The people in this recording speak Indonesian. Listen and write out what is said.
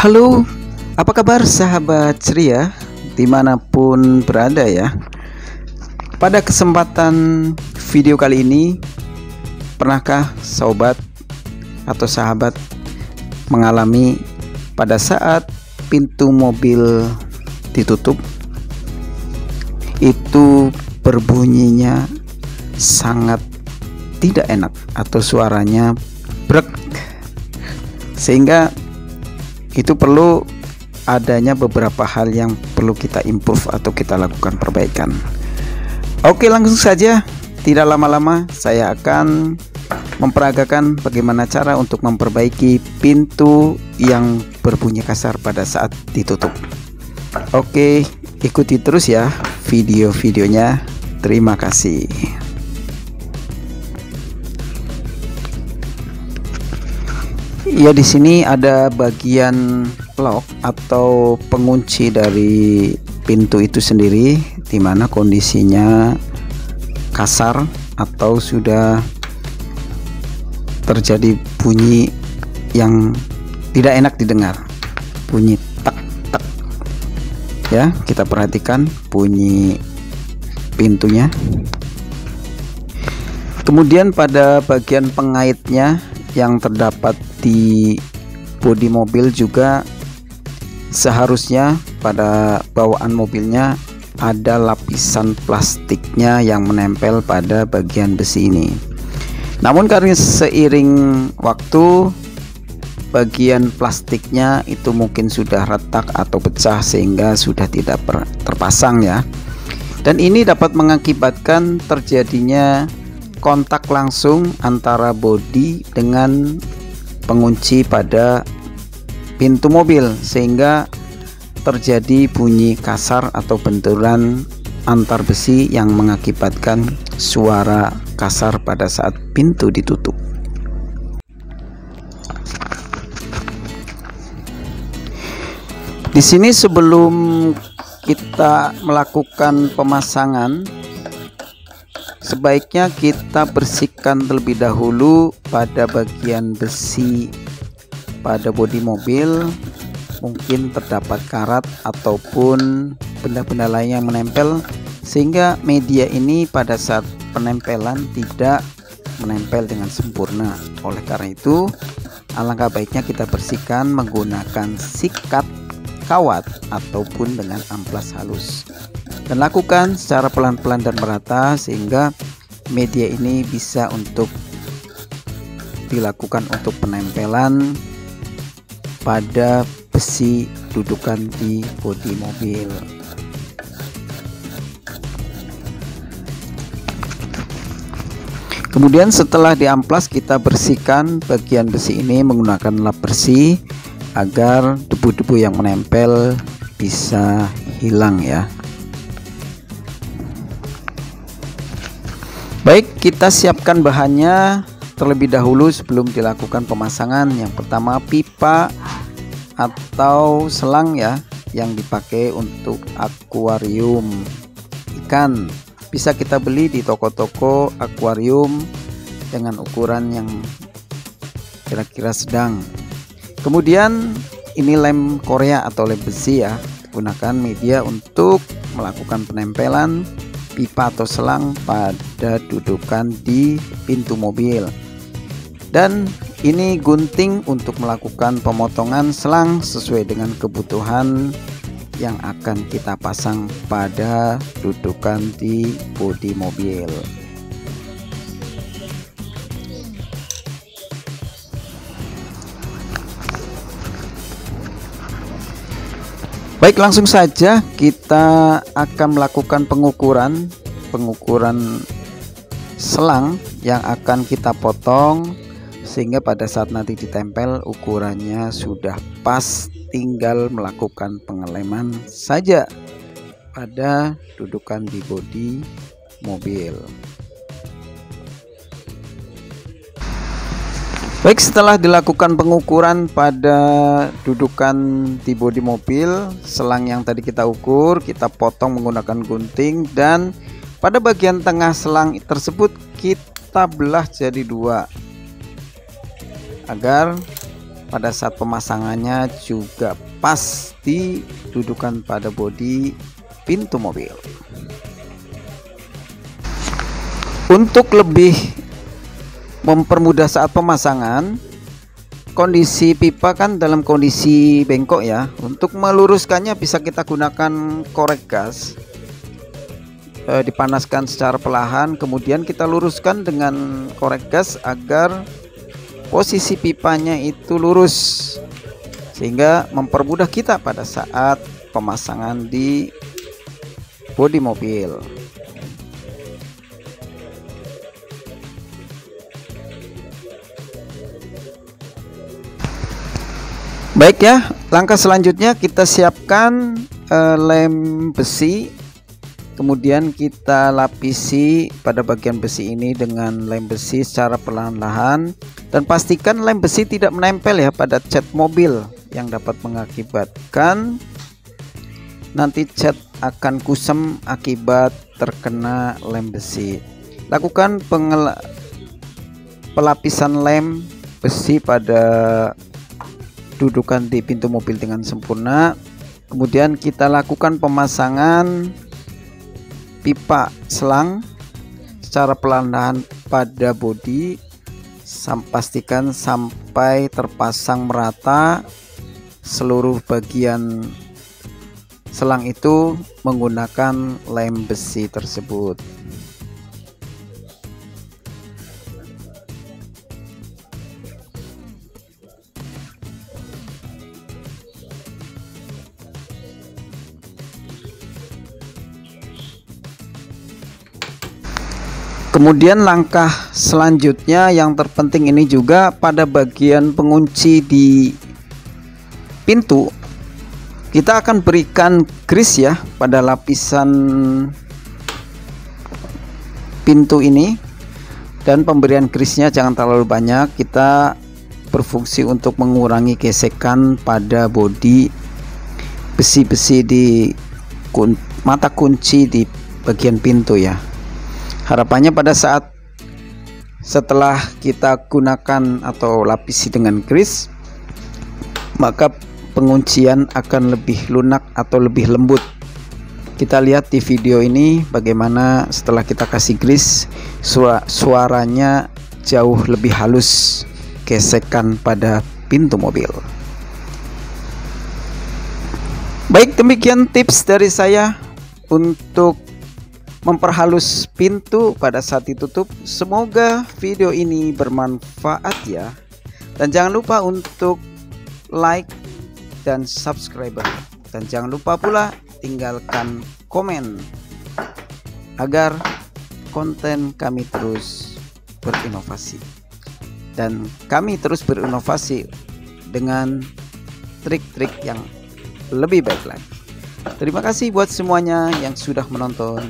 Halo, apa kabar sahabat ceria dimanapun berada ya. Pada kesempatan video kali ini, pernahkah sobat atau sahabat mengalami pada saat pintu mobil ditutup itu berbunyinya sangat tidak enak atau suaranya brek, sehingga itu perlu adanya beberapa hal yang perlu kita improve atau kita lakukan perbaikan. Oke, langsung saja, tidak lama-lama saya akan memperagakan bagaimana cara untuk memperbaiki pintu yang berbunyi kasar pada saat ditutup. Oke, ikuti terus ya video-videonya. Terima kasih. Ya, di sini ada bagian lock atau pengunci dari pintu itu sendiri, di mana kondisinya kasar atau sudah terjadi bunyi yang tidak enak didengar, bunyi tak tak. Ya, kita perhatikan bunyi pintunya. Kemudian pada bagian pengaitnya yang terdapat di bodi mobil juga seharusnya pada bawaan mobilnya ada lapisan plastiknya yang menempel pada bagian besi ini. Namun karena seiring waktu bagian plastiknya itu mungkin sudah retak atau pecah sehingga sudah tidak terpasang ya. Dan ini dapat mengakibatkan terjadinya kontak langsung antara bodi dengan pengunci pada pintu mobil, sehingga terjadi bunyi kasar atau benturan antar besi yang mengakibatkan suara kasar pada saat pintu ditutup. Di sini sebelum kita melakukan pemasangan, sebaiknya kita bersihkan terlebih dahulu pada bagian besi pada bodi mobil. Mungkin terdapat karat ataupun benda-benda lain yang menempel, sehingga media ini pada saat penempelan tidak menempel dengan sempurna. Oleh karena itu, alangkah baiknya kita bersihkan menggunakan sikat kawat ataupun dengan amplas halus, dan lakukan secara pelan-pelan dan merata sehingga media ini bisa untuk dilakukan untuk penempelan pada besi dudukan di bodi mobil. Kemudian setelah diamplas, kita bersihkan bagian besi ini menggunakan lap bersih agar debu-debu yang menempel bisa hilang ya. Baik, kita siapkan bahannya terlebih dahulu sebelum dilakukan pemasangan. Yang pertama, pipa atau selang ya, yang dipakai untuk akuarium ikan. Bisa kita beli di toko-toko akuarium dengan ukuran yang kira-kira sedang. Kemudian ini lem Korea atau lem besi ya, gunakan media untuk melakukan penempelan pipa atau selang pada dudukan di pintu mobil. Dan ini gunting untuk melakukan pemotongan selang sesuai dengan kebutuhan yang akan kita pasang pada dudukan di bodi mobil. Baik, langsung saja kita akan melakukan pengukuran selang yang akan kita potong, sehingga pada saat nanti ditempel ukurannya sudah pas, tinggal melakukan pengeleman saja pada dudukan di bodi mobil. Baik, setelah dilakukan pengukuran pada dudukan di bodi mobil, selang yang tadi kita ukur kita potong menggunakan gunting, dan pada bagian tengah selang tersebut kita belah jadi dua agar pada saat pemasangannya juga pas didudukan pada bodi pintu mobil. Untuk lebih mempermudah saat pemasangan, kondisi pipa kan dalam kondisi bengkok ya. Untuk meluruskannya bisa kita gunakan korek gas, dipanaskan secara perlahan, kemudian kita luruskan dengan korek gas agar posisi pipanya itu lurus, sehingga mempermudah kita pada saat pemasangan di bodi mobil. Baik ya, langkah selanjutnya kita siapkan lem besi, kemudian kita lapisi pada bagian besi ini dengan lem besi secara perlahan-lahan, dan pastikan lem besi tidak menempel ya pada cat mobil yang dapat mengakibatkan nanti cat akan kusam akibat terkena lem besi. Lakukan pelapisan lem besi pada dudukan di pintu mobil dengan sempurna. Kemudian kita lakukan pemasangan pipa selang secara perlahan pada bodi, pastikan sampai terpasang merata seluruh bagian selang itu menggunakan lem besi tersebut. Kemudian langkah selanjutnya yang terpenting ini juga pada bagian pengunci di pintu, kita akan berikan grease ya pada lapisan pintu ini, dan pemberian grease-nya jangan terlalu banyak. Kita berfungsi untuk mengurangi gesekan pada bodi besi-besi di mata kunci di bagian pintu ya. Harapannya pada saat setelah kita gunakan atau lapisi dengan grease, maka penguncian akan lebih lunak atau lebih lembut. Kita lihat di video ini bagaimana setelah kita kasih grease, suaranya jauh lebih halus gesekan pada pintu mobil. Baik, demikian tips dari saya untuk memperhalus pintu pada saat ditutup. Semoga video ini bermanfaat ya, dan jangan lupa untuk like dan subscribe, dan jangan lupa pula tinggalkan komen agar konten kami terus berinovasi, dan kami terus berinovasi dengan trik-trik yang lebih baik lagi. Terima kasih buat semuanya yang sudah menonton.